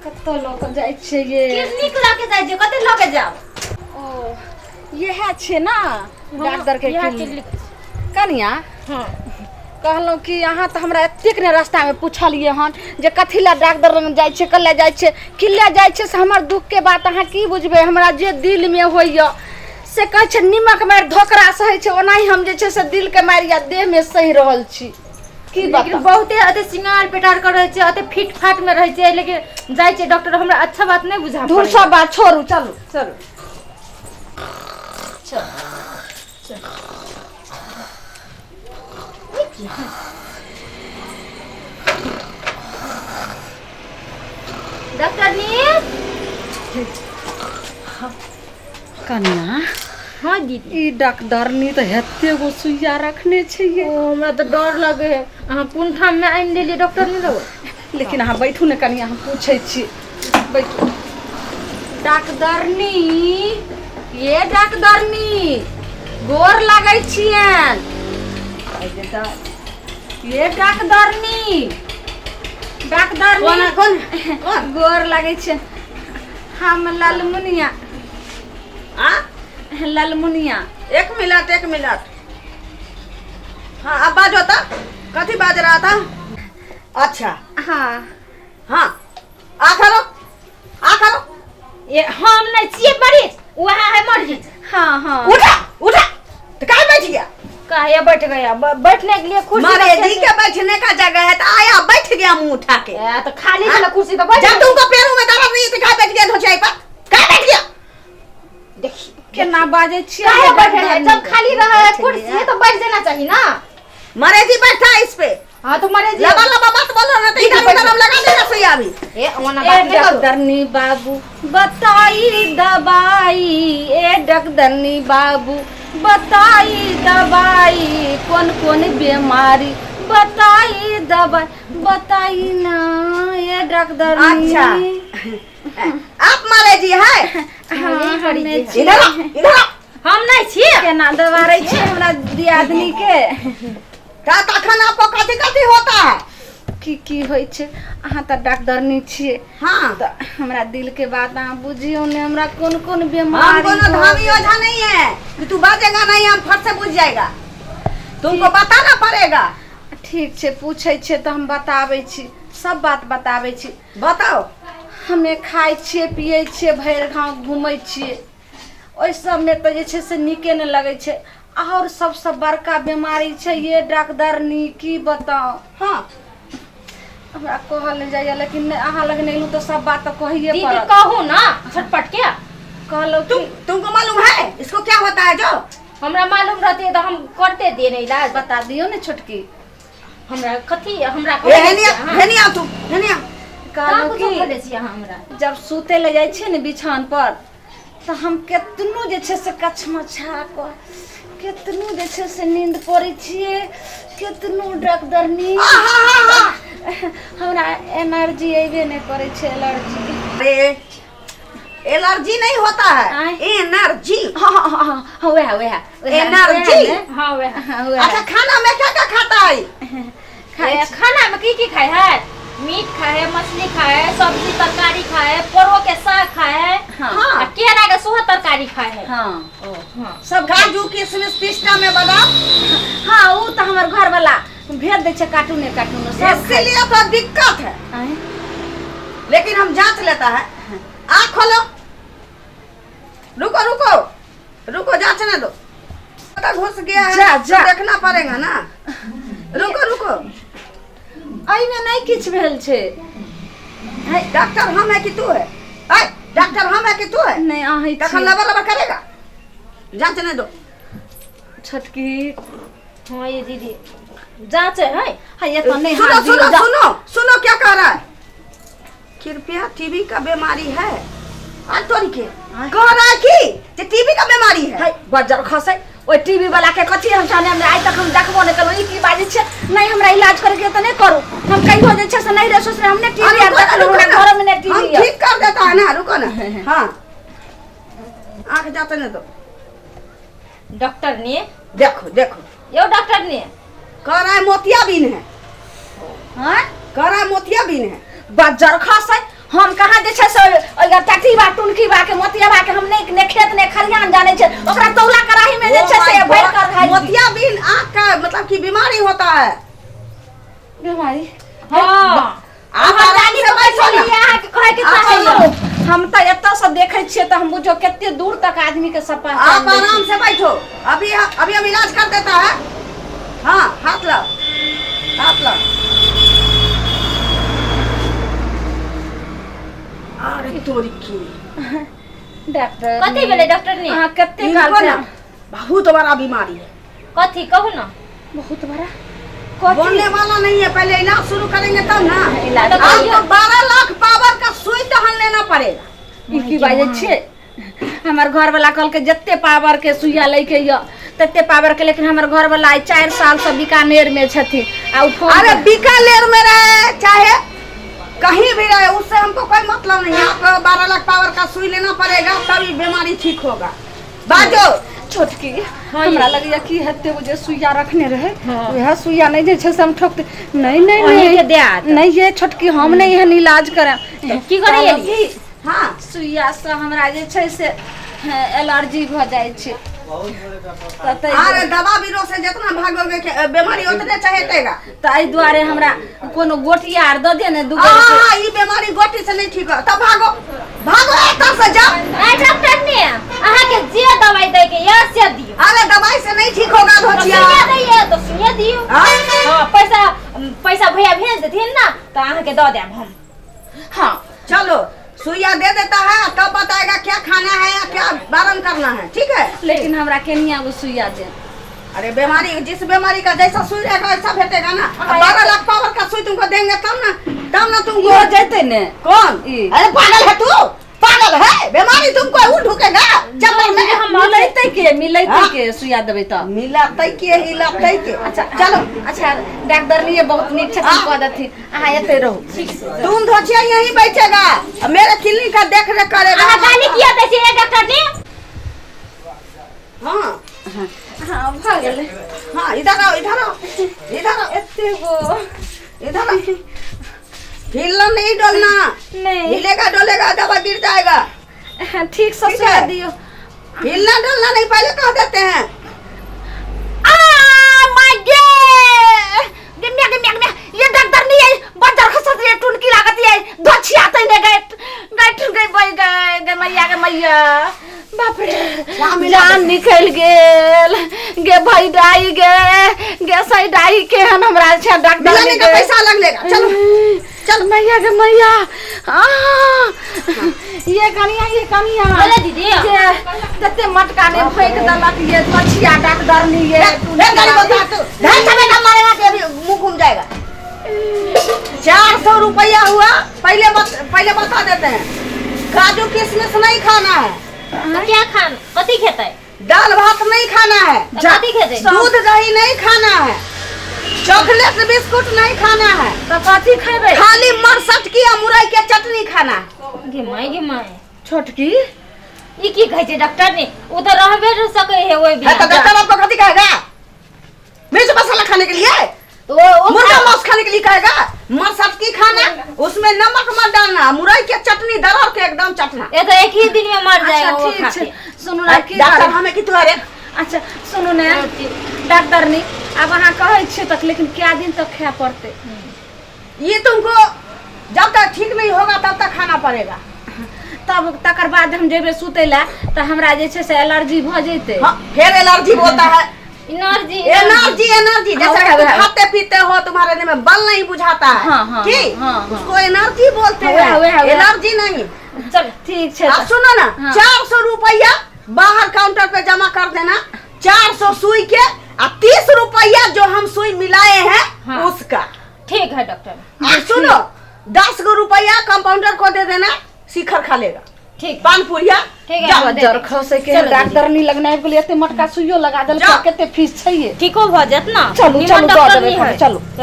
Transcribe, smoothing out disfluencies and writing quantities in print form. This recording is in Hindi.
कत्तो लोक जाय छै ये किडनीक लके जाय छै कते लके जाओ ओ यह छै ना डॉक्टर के क्लिनिक कनिया हां कहलौं कि अहाँ तो हमरा एतेक ने रास्ता में पूछलिए हन जे कथी ला डॉक्टर लग जाय छै कल्ले जाय छै किल्ले जाय छै से हमर दुख के बात अहाँ की बुझबे हमरा जे दिल में होइया से कह छै निमक मार धोकरा सहे छै ओनाही हम जे छै से दिल के मारिया देह में सही रहल छी की बात बहुते अते सिंगार पेटार कर रहे छै अते फिट फाट में रहे छै लेकिन जाय छै डॉक्टर हमरा अच्छा बात नहीं बुझा दूर सब बात छोड़ू चलू चलू चल चल डॉक्टर नी कन्या हां दीदी ई डॉक्टरनी तो हेते गो सुइया रखने छै ये ओ हमरा तो डर लगे है अहाँ पुनठा में आइन लेली डॉक्टर नहीं रहो लेकिन अहाँ बैठू ने कनिया हम पूछे छी बैठू डॉक्टरनी ये डॉक्टरनी गोर लागै छियन ये डॉक्टरनी कौन गोर लागै छै हम लालमुनिया लालमुनिया एक मिनट हाँ अब बाजो था कथी बाज रहा था अच्छा हाँ आ खलो ये हम नहीं छिए बड़ी वहां है मर्जी हाँ उठा तो कहाँ बैठ गया कहा बैठ गया बैठने के लिए कुर्सी मारे जी के बैठने का जगह है तो आया बैठ गया मुंह उठा के तो खाली वाला कुर्सी पे बैठ जब तुमको पैरों में दर्द नहीं है तो कहाँ बैठ गया धोचाई पर कहाँ बैठ गया देखिए केना बाजे छियै काहे बैठे है जब खाली रहा है कुर्सी तो बैठ जाना चाहिए ना मारे जी बैठा है इस पे हाँ तो मरे जी लबा बात बोलो ना तो इधर उधर हम लगा देगा सुइया भी ए ओना बात नहीं करो डॉक्टरनी बाबू बताई दवाई ए डॉक्टरनी बाबू बताई दवाई कौन कौन बीमारी बताई दवाई बताई ना ये डॉक्टरनी अच्छा आप मारे जी है हाँ, इधर हम नहीं छिए केना दवाई छै हमरा दियादनी के का तखन आपको कथी होता है की होय छै अहाँ त डॉक्टरनी छियै हाँ तो हमरा दिल के बात अहाँ बुझियो ने हमरा कौन कौन हम बीमारी कोनो धामी ओझा नहीं है कि तू बाजेगा नहीं हम फट से बुझ जाएगा तुमको बताना पड़ेगा ठीक छै पूछे छै तो हम बताबै छी सब बात बताबै छी बताओ हमे खाइ छियै पियै छियै भरि गाँव घूमै छियै ओहि सबमे तो जे छै से नीके नहि लगै छै और सबसे बड़का बीमारी छै ये डॉक्टरनी की बताओ हाँ हमरा कहल जाइए लेकिन अहाँ लग नहीं तो सब बात तो कहिए दीदी पड़त कहू ना झटपट क्या कहलो तुमको मालूम है इसको क्या होता है जो हमरा मालूम रहती है तो हम करते दे नहीं इलाज बता दियो ने छोटकी हमरा कथी हमरा हेनिया तू हेनिया कहलो कि बोले छी हमरा जब सूते ले जाइ छियै ने बिछान पर तो हम केतनो जे छै से कछमछा क केतनो जे छै से नींद पड़ै छियै केतनो डॉक्टरनी हमरा एनर्जी अइबे नहीं करे छै एलर्जी अरे एलर्जी नहीं होता है एनर्जी हाँ वह एनर्जी हां वे अच्छा खाना में क्या क्या खाता है खाना में की खाए है मीट खाए है मछली खाए है सब्जी तरकारी खाए है परो के साग खाए है हाँ केरा के सोह तरकारी खाए है हाँ सब काजू किशमिश पिस्ता में बादाम हाँ वो तो हमार घर वाला भेज दे छै कार्टून सब इसलिए तो दिक्कत है लेकिन हम जांच लेता है आँख खोलो रुको जांचने दो पता घुस गया है जा। देखना पड़ेगा ना रुको आई में नहीं किछ भेल छै डॉक्टर हम है कि तू है डॉक्टर हम है कि तू है नहीं आही तखन लबर करेगा जांचने दो छोटकी हां ये दीदी जांच है हां ये तो नहीं हाथ सुनो क्या कह रहा है कृपया टीबी का बीमारी है आज तो के कह रहा है कि टीबी का बीमारी है बजर खसे ओ टीवी वाला के कथी हम जाने हमने आज तक हम देखबो नहीं करो ई की बाजी छै नहीं हमरा इलाज करे के त नहीं करू हम कहियो जे छै से नहीं रेसो से हमने टीवी आर देख लो घर में नहीं टीवी हम ठीक कर देता है ना रुको ना हां आंख जाते न दो डॉक्टर ने देखो यो डॉक्टर ने कह रहा है मोतियाबिंद है हां कह रहा है मोतियाबिंद है बजर खसे हम कहाँ जे छै से टटी बा टुनकी बा के मोतिया बा के हम ने खेत ने खलियान जाने छै ओकरा तौला कराही में जे छै से भर कर भाई मोतियाबिंद आँख का मतलब कि बीमारी होता है। बीमारी हां आप आराम से बैठो ना। यहाँ के कहे के आप चाहे सुनो, हम त एतऽ से देखै छियै त हम बुझो केते दूर तक आदमी के सपा आप आराम से बैठो। अभी अभी हम इलाज कर देता है। हाँ हाथ लो, हाथ लो। अरे तोरी की डॉक्टर कथी भेलै डॉक्टर ने? हां कते इनको काल से ना बहुत बड़ा बीमारी है। कथी कहू ना। बहुत बड़ा कथी बोलने वाला नहीं है, पहले इलाज शुरू करेंगे तब ना। इलाज आपको 12 लाख पावर का सुई टहन लेना पड़ेगा। ई की बाजे छियै हमर घर वाला कल के जत्ते पावर के सुइया लै के य तत्ते पावर के, लेकिन हमर घर वाला 4 साल से बीकानेर में छथिन आ अरे बीकानेर में रहे चाहे कहीं भी रहे उससे हमको कोई मतलब नहीं है। आपको 12 लाख पावर का सुई लेना पड़ेगा तभी बीमारी ठीक होगा। बाजो छोटकी हमरा लगैया कि हत्ते मुझे सुइया रखने रहे वह सुइया नहीं जे छै से हम ठोकते नहीं नहीं वहीं के नहीं दे आत। नहीं ये छोटकी हम नहीं एहन इलाज करब की करिए? हाँ सुइया से हमरा जे छै से एलर्जी भ जाय छै अरे दवा बीरो से जितना भागोगे बीमारी उतने चहेतेगा। ताई दुआरे हमरा कोनो गोटिया आर द दे ने दुगो हाँ ये बीमारी गोटी से नहीं ठीक हो तब भागो भागो एतऽ से जाओ। ए डॉक्टर ने अहाँ के जे दवाई दे के या से दियो। अरे दवाई से नहीं ठीक होगा धोतिया। सुइया दैए तो सुइया दियो। हाँ? हां पैसा भैया भेज देथिन ना तो अहाँ के द देब हम। हां चलो सुइया दे देता है तब बताएगा क्या खाना है या क्या बारण करना है। ठीक है लेकिन हमरा केनिया वो सुइया दे। अरे बीमारी जिस बीमारी का जैसा सुई रहेगा वैसा भेटेगा ना। 12 लाख पावर का सुई तुमको देंगे तब ना तुमको हो जैते ने कौन? ई। अरे पागल है तू, पागल है। बीमारी तुमको उठ ढुकेगा चक्कर में। हम मिलैते के सुइया देबै त मिलाते के हिलाते के। अच्छा चलो अच्छा डॉक्टर ने बहुत नीक छथिन कह देथिन अहाँ एते रहू। तुम धोचिया यहीं बैठेगा मेरे क्लिनिक का देख रेख करेगा। अहाँ गाली किया दै छै डॉक्टर ने? हाँ हां भ गेलै। हाँ इधर आओ इधर आओ इधर आओ एते गो इधर आओ। हिलना नहीं डोलना, नहीं हिलेगा डोलेगा दवा गिर जाएगा। ठीक से ठीक सुइया है। दियो। हिलना डोलना नहीं पहले कह देते हैं। माय गॉड ये डॉक्टर नहीं है बच्चा खसत ये टुनकी लागत है धोछी आते ने गए गए मैया बाप रे जान निकल गेल गे भाई डाई गे सही डाई के हम हमरा अच्छा डॉक्टर मिलाने का पैसा लगेगा। चलो चल मैया गे मैया ये कनिया बोले दीदी तते मटका ने फेंक दलक ये धोछिया डॉक्टर नहीं ये गाड़ी बता तू ढाई चमेला मारेगा कि अभी मुंह घूम जाएगा। 400 रुपया हुआ पहले बता देते हैं। काजू किशमिश नहीं खाना है, तो क्या खान कथी खेतै? दाल भात नहीं खाना है, तो कथी खेतै? दूध दही नहीं खाना है, चॉकलेट बिस्कुट नहीं खाना है, तो कथी खेबै? खाली मरसट की या मुरई के चटनी खाना है। गे माय छोटकी ई की कहै छै डॉक्टर ने? उ तो रहबे न सकै है ओइ है तो डॉक्टर आपको कथी कहेगा? मिर्च मसाला खाने के लिए, तो मुर्गा मांस खाने के लिए कहेगा? मरसट की खाना, उसमें नमक मत डालना, मुरई के चटनी दरड़ के एकदम चटना। ये तो एक ही दिन में मर जाएगा अच्छा वो ठीक खा छै के। सुनू ना की डॉक्टर करब? हमें कितु अरे अच्छा सुनू ने डॉक्टर ने अब अहाँ कहै छियै तक लेकिन क्या दिन तक खाए पड़ते? ये तुमको जब तक ठीक नहीं होगा तब तक खाना पड़ेगा। तब तकर बाद हम जेबे सुतै ला तो हमरा जे छै से एलर्जी भ जैते। हाँ, फिर एलर्जी बोलता है। एनर्जी एनर्जी जैसे हाँ, तुम हाँ, खाते पीते हो तुम्हारे देह में बल नहीं बुझाता है। हाँ, हाँ, की? हाँ, हाँ। उसको एनर्जी बोलते हाँ, हाँ, हैं, हाँ। एनर्जी नहीं। चल ठीक छै आप सुनो ना, हाँ। 400 रुपया बाहर काउंटर पे जमा कर देना, 400 सुई के और 30 रुपया जो हम सुई मिलाए हैं हाँ। उसका। ठीक है डॉक्टर। और सुनो 10 रुपया कंपाउंडर को दे देना, शिखर खा लेगा। ठीक पान पुरिया ठीक है जाओ, वो दे जर दे। खसे के चलो डॉक्टर नहीं लगना के लिए एते मटका सुइयो लगा देल जाओ। केते फीस छै ये। ठीक हो भ जात ना? चलू निमन चलू डॉक्टर दऽ देबै नहीं है। चलू चल